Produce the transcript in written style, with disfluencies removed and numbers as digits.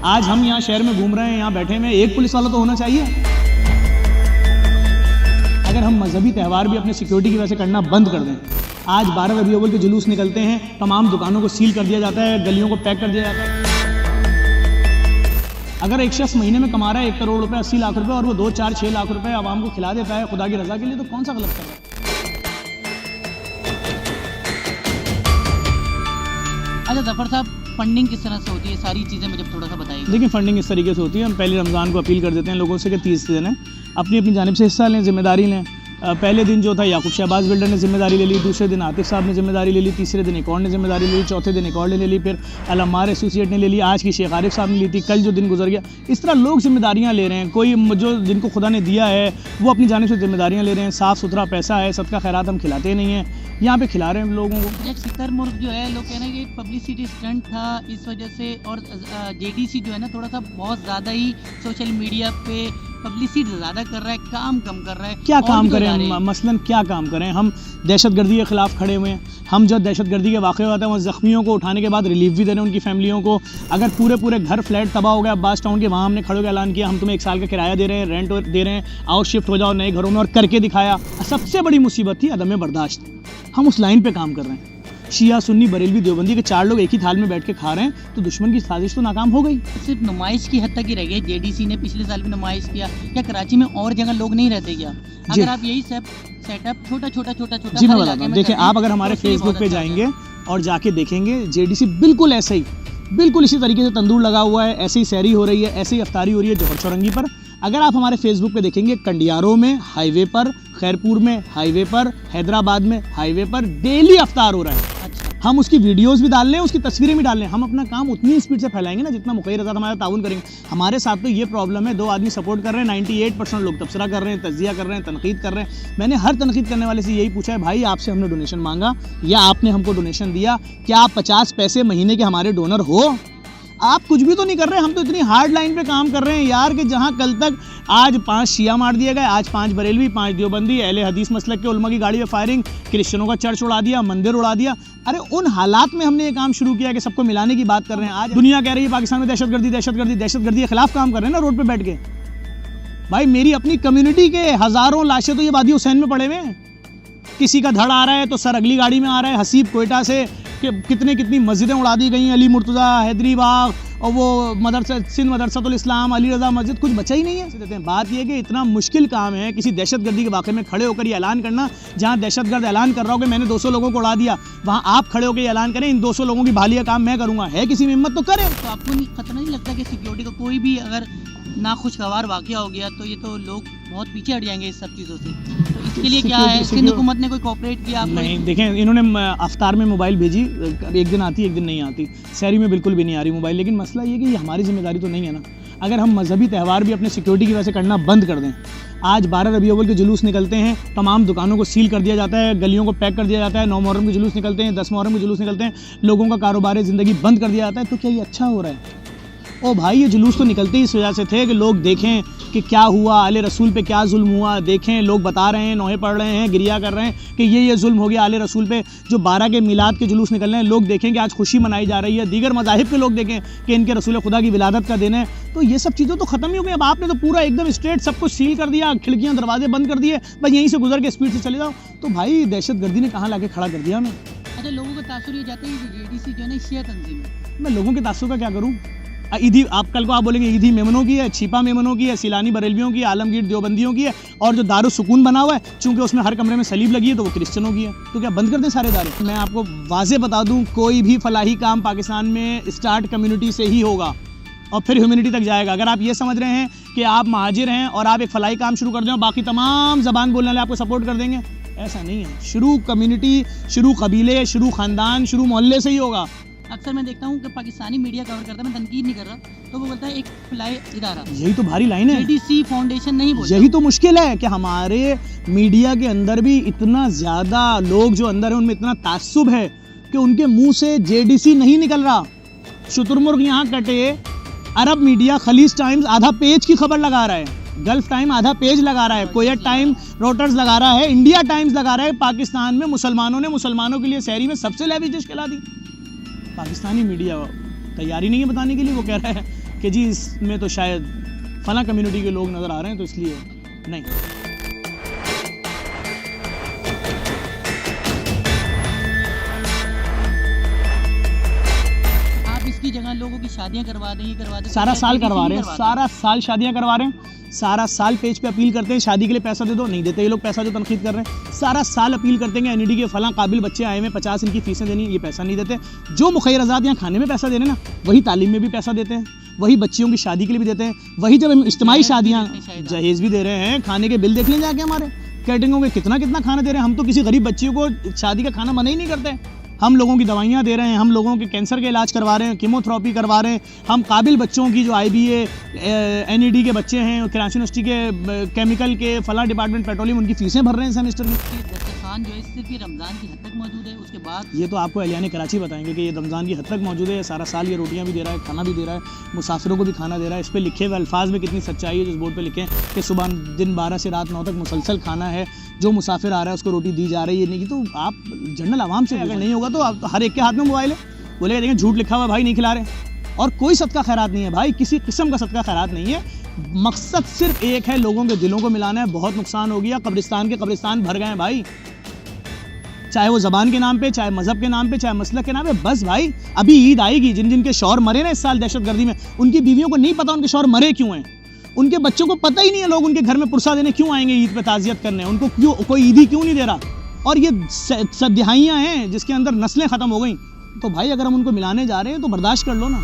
आज हम यहाँ शहर में घूम रहे हैं, यहाँ बैठे हुए, एक पुलिस वाला तो होना चाहिए। अगर हम मजहबी त्यौहार भी अपने सिक्योरिटी की वजह से करना बंद कर दें, आज 12 रबीउल अव्वल के जुलूस निकलते हैं, तमाम दुकानों को सील कर दिया जाता है, गलियों को पैक कर दिया जाता है। अगर एक शख्स महीने में कमा रहा है 1 करोड़ रुपए, 80 लाख रुपए, और वो 2, 4, 6 लाख रुपए आवाम को खिला देता है खुदा की रजा के लिए, तो कौन सा गलत कर रहा है? अच्छा जफर साहब, फंडिंग किस तरह से होती है, सारी चीज़ें मुझे थोड़ा सा बताइए। देखिए, फंडिंग इस तरीके से होती है, हम पहले रमज़ान को अपील कर देते हैं लोगों से कि 30 दिन है, अपनी अपनी जानिब से हिस्सा लें, जिम्मेदारी लें। पहले दिन जो था याकूब शहबाज बिल्डर ने जिम्मेदारी ले ली, दूसरे दिन आतिफ साहब ने जिम्मेदारी ले ली, तीसरे दिन एक और ने जिम्मेदारी ले ली, चौथे दिन एक और ने ले ली, फिर अल-अम्मार एसोसिएट ने ले ली, आज की शेख आरिफ साहब ने ली थी, कल जो दिन गुजर गया। इस तरह लोग जिम्मेदारियाँ ले रहे हैं। कोई जो जिनको खुदा ने दिया है वो अपनी जानिब से जिम्मेदारियाँ ले रहे हैं। साफ़ सुथरा पैसा है, सदका खैरात हम खिलाते नहीं हैं, यहाँ पे खिला रहे हैं लोगों को। सितर मुर्ग जो है, लोग कह रहे हैं कि एक पब्लिसिटी स्टंट था इस वजह से, और जेडीसी जो है ना थोड़ा सा बहुत ज़्यादा ही सोशल मीडिया पे पब्लिसिटी ज़्यादा कर रहा है, काम कम कर रहा है। क्या काम करें? मसलन क्या काम करें? हम दहशतगर्दी के ख़िलाफ़ खड़े हुए हैं। हम जब दहशतगर्दी के वाक़े होता है वहाँ ज़ख्मियों को उठाने के बाद रिलीफ भी दे रहे हैं उनकी फैमिलियों को। अगर पूरे घर फ्लैट तबाह हो गया अब्बास टाउन के, वहाँ हमने खड़े होकर ऐलान किया हम तुम्हें 1 साल का किराया दे रहे हैं, रेंट दे रहे हैं, आओ शिफ्ट हो जाओ नए घरों में, और करके दिखाया। सबसे बड़ी मुसीबत थी अदम बर्दाश्त। हम उस लाइन पर काम कर रहे हैं। शिया सुन्नी बरेलवी देवबंदी के 4 लोग एक ही थाल में बैठ के खा रहे हैं, तो दुश्मन की साजिश तो नाकाम हो गई। सिर्फ नुमाइश की हद तक ही रह गई। जेडीसी ने पिछले साल भी नुमाइश किया, क्या कराची में और जगह लोग नहीं रहते क्या? अगर आप यही सब सेटअप छोटा जी मैं बताता हूँ, देखिए आप अगर हमारे फेसबुक पे जाएंगे और जाके देखेंगे, जेडीसी बिल्कुल ऐसे ही, बिल्कुल इसी तरीके से तंदूर लगा हुआ है, ऐसे ही सैरी हो रही है, ऐसे ही अफ्तारी हो रही है जौहर चौरंगी पर। अगर आप हमारे फेसबुक पे देखेंगे, कंडियारों में हाईवे पर, खैरपुर में हाईवे पर, हैदराबाद में हाईवे पर डेली अफ्तार हो रहा है। हम उसकी वीडियोस भी डाल लें, उसकी तस्वीरें भी डाल लें। हम अपना काम उतनी स्पीड से फैलाएंगे ना जितना मुखैर आज़ाद हमारा ताउन करेंगे। हमारे साथ तो ये प्रॉब्लम है, 2 आदमी सपोर्ट कर रहे हैं, 98% लोग तबसरा कर रहे हैं, तज्जिया कर रहे हैं, तनकीद कर रहे हैं। मैंने हर तनकीद करने वाले से यही पूछा है, भाई आपसे हमने डोनेशन मांगा या आपने हमको डोनेशन दिया? क्या आप 50 पैसे महीने के हमारे डोनर हो? आप कुछ भी तो नहीं कर रहे। हम तो इतनी हार्ड लाइन पे काम कर रहे हैं यार कि जहां कल तक आज 5 शिया मार दिए गए, आज 5 बरेलवी, 5 देवबंदी, अहले हदीस मसलक के उलमा की गाड़ी में फायरिंग, क्रिश्चियनों का चर्च उड़ा दिया, मंदिर उड़ा दिया। अरे उन हालात में हमने ये काम शुरू किया कि सबको मिलाने की बात कर रहे हैं। आज दुनिया कह रही है पाकिस्तान में दहशतगर्दी के खिलाफ काम कर रहे हैं ना रोड पे बैठ के। भाई मेरी अपनी कम्युनिटी के हज़ारों लाशें तो ये वादी हुसैन में पड़े हुए हैं। किसी का धड़ आ रहा है तो सर अगली गाड़ी में आ रहा है। हसीब कोयटा से कितनी मस्जिदें उड़ा दी गई, अली मुर्तज़ा, हैदरी बाग, और वो मदरसा सिंध मदरसातुल इस्लाम, अली रज़ा मस्जिद, कुछ बचा ही नहीं है। देते हैं। बात यह कि इतना मुश्किल काम है किसी दहशतगर्दी के वाक़े में खड़े होकर ये ऐलान करना। जहाँ दहशतगर्द ऐलान कर रहा हो कि मैंने 200 लोगों को उड़ा दिया, वहाँ आप खड़े होकर ऐलान करें इन 200 लोगों की भाली का काम मैं करूँगा। है किसी में हिम्मत तो करे। तो आपको खतरा नहीं लगता कि सिक्योरिटी का कोई भी अगर नाखुशगवार वाक़या हो गया तो ये तो लोग बहुत पीछे हट जाएंगे इस सब चीज़ों से? तो इसके लिए क्या है, सिंध हुकूमत ने कोई कोऑपरेट किया? नहीं, देखें इन्होंने अफ्तार में मोबाइल भेजी, एक दिन आती एक दिन नहीं आती। शहरी में बिल्कुल भी नहीं आ रही मोबाइल। लेकिन मसला ये कि ये हमारी जिम्मेदारी तो नहीं है ना। अगर हम मजहबी त्यौहार भी अपने सिक्योरिटी की वजह से करना बंद कर दें, आज 12 रबीउल अव्वल के जुलूस निकलते हैं, तमाम दुकानों को सील कर दिया जाता है, गलियों को पैक कर दिया जाता है, 9 मुहर्रम के जुलूस निकलते हैं, 10 मुहर्रम के जुलूस निकलते हैं, लोगों का कारोबार ज़िंदगी बंद कर दिया जाता है, तो क्या ये अच्छा हो रहा है? ओ भाई ये जुलूस तो निकलते ही इस वजह से थे कि लोग देखें कि क्या हुआ, आले रसूल पे क्या जुल्म हुआ। देखें, लोग बता रहे हैं, नोहे पढ़ रहे हैं, गिरिया कर रहे हैं कि ये जुल्म हो गया आले रसूल पे। जो 12 के मिलाद के जुलूस निकल रहे हैं, लोग देखें कि आज खुशी मनाई जा रही है। दीगर मज़ाहिब के लोग देखें कि इनके रसूल खुदा की विलादत का दिन है। तो ये सब चीज़ें तो ख़त्म ही हो गई। अब आपने तो पूरा एकदम स्ट्रेट सब कुछ सील कर दिया, खिड़कियाँ दरवाजे बंद कर दिए, बस यहीं से गुजर के स्पीड से चले जाओ। तो भाई दहशतगर्दी ने कहाँ लाके खड़ा कर दिया हमें। अच्छा, लोगों का तासुर ये जाता है कि जेडीसी जो है ना शिया तंजीम है। मैं लोगों के तासुर का क्या करूँ? ईदी आप कल को आप बोलेंगे ईदी मेमनों की है, छिपा मेमनों की है, सिलानी बरेलवियों की है, आलमगीर देवबंदियों की है, और जो दारुल सुकून बना हुआ है चूंकि उसमें हर कमरे में सलीब लगी है तो वो क्रिश्चियनों की है। तो क्या बंद कर दें सारे दारे? मैं आपको वाज़े बता दूं, कोई भी फलाही काम पाकिस्तान में स्टार्ट कम्युनिटी से ही होगा और फिर ह्यूमैनिटी तक जाएगा। अगर आप ये समझ रहे हैं कि आप महाजिर हैं और आप एक फलाही काम शुरू कर दें और बाकी तमाम ज़बान बोलने वाले आपको सपोर्ट कर देंगे, ऐसा नहीं है। शुरू कम्युनिटी, शुरू कबीले, शुरू ख़ानदान, शुरू मोहल्ले से ही होगा। अक्सर मैं देखता हूँ कि पाकिस्तानी मीडिया कवर करता है, मैं तनकीद नहीं कर रहा, तो वो बोलता है एक फलाई इदारा। यही तो भारी लाइन है। जेडीसी फाउंडेशन नहीं बोलता। यही तो मुश्किल है कि हमारे मीडिया के अंदर भी इतना ज़्यादा लोग जो अंदर है उनमें इतना ताज्जुब है कि उनके मुंह से जेडीसी नहीं निकल रहा। शुतुरमुर्ग यहाँ कटे, अरब मीडिया खलीज टाइम्स आधा पेज की खबर लगा रहा है, गल्फ टाइम आधा पेज लगा रहा है, कोयत टाइम रोटर्स लगा रहा है, इंडिया टाइम्स लगा रहा है। पाकिस्तान में मुसलमानों ने मुसलमानों के लिए शहरी में सबसे लेविश डिश खिला दी। पाकिस्तानी मीडिया तैयारी नहीं है बताने के लिए। वो कह रहा है कि जी इसमें तो शायद फला कम्युनिटी के लोग नज़र आ रहे हैं तो इसलिए नहीं। आप इसकी जगह लोगों की शादियां करवा दें, ये करवा दें, सारा तो साल JDC करवा नहीं रहे हैं, करवाता। सारा साल शादियां करवा रहे हैं, सारा साल पेज पे अपील करते हैं शादी के लिए पैसा दे दो, नहीं देते ये लोग पैसा जो तनखीद कर रहे हैं। सारा साल अपील करते हैं एनईडी के फलां काबिल बच्चे आए हुए 50 इनकी फीसें देनी, ये पैसा नहीं देते। जो मुखैर आज़ाद यहाँ खाने में पैसा दे रहे हैं ना, वही तालीम में भी पैसा देते हैं, वही बच्चियों की शादी के लिए भी देते हैं, वही जब इज्तिमाई शादियाँ जहेज़ भी दे रहे हैं। खाने के बिल देख लें जाके हमारे कैटरिंगों में कितना कितना खाना दे रहे हैं। हम तो किसी गरीब बच्चियों को शादी का खाना मना ही नहीं करते। हम लोगों की दवाइयाँ दे रहे हैं, हम लोगों के कैंसर के इलाज करवा रहे हैं, कीमोथेरेपी करवा रहे हैं। हम काबिल बच्चों की जो IBA NED के बच्चे हैं, कराची यूनिवर्सिटी के केमिकल के फला डिपार्टमेंट पेट्रोलियम, उनकी फीसें भर रहे हैं सेमेस्टर में। दस्तरखान जो है सिर्फ ये रमज़ान की हद तक मौजूद है, उसके बाद ये तो आपको एहलियान कराची बताएंगे कि ये रमज़ान की हद तक मौजूद है। सारा साल ये रोटियां भी दे रहा है, खाना भी दे रहा है, मुसाफिरों को भी खाना दे रहा है। इस पर लिखे हुए अल्फाज में कितनी सच्चाई है जिस बोर्ड पे लिखे हैं कि सुबह दिन 12 से रात 9 तक मुसलसल खाना है, जो मुसाफिर आ रहा है उसको रोटी दी जा रही है। नहीं तो आप जनरल आवाम से अगर नहीं होगा तो आप हर एक के हाथ में मोबाइल है, बोलेगा देखें झूठ लिखा हुआ है भाई नहीं खिला रहे। और कोई सदका खैरात नहीं है भाई, किसी किस्म का सदका खैरात नहीं है। मकसद सिर्फ एक है, लोगों के दिलों को मिलाना है। बहुत नुकसान हो गया, कब्रिस्तान के कब्रिस्तान भर गए हैं भाई, चाहे वो ज़बान के नाम पे, चाहे मज़हब के नाम पे, चाहे मसलक के नाम पे। बस भाई अभी ईद आएगी, जिन जिनके शौहर मरे ना इस साल दहशतगर्दी में, उनकी बीवियों को नहीं पता उनके शौहर मरे क्यों हैं, उनके बच्चों को पता ही नहीं है लोग उनके घर में पुरसा देने क्यों आएंगे, ईद पे ताज़ियत करने, उनको क्यों कोई ईदी क्यों नहीं दे रहा। और ये सब दिहाइयाँ हैं जिसके अंदर नस्लें ख़त्म हो गई। तो भाई अगर हम उनको मिलाने जा रहे हैं तो बर्दाश्त कर लो ना।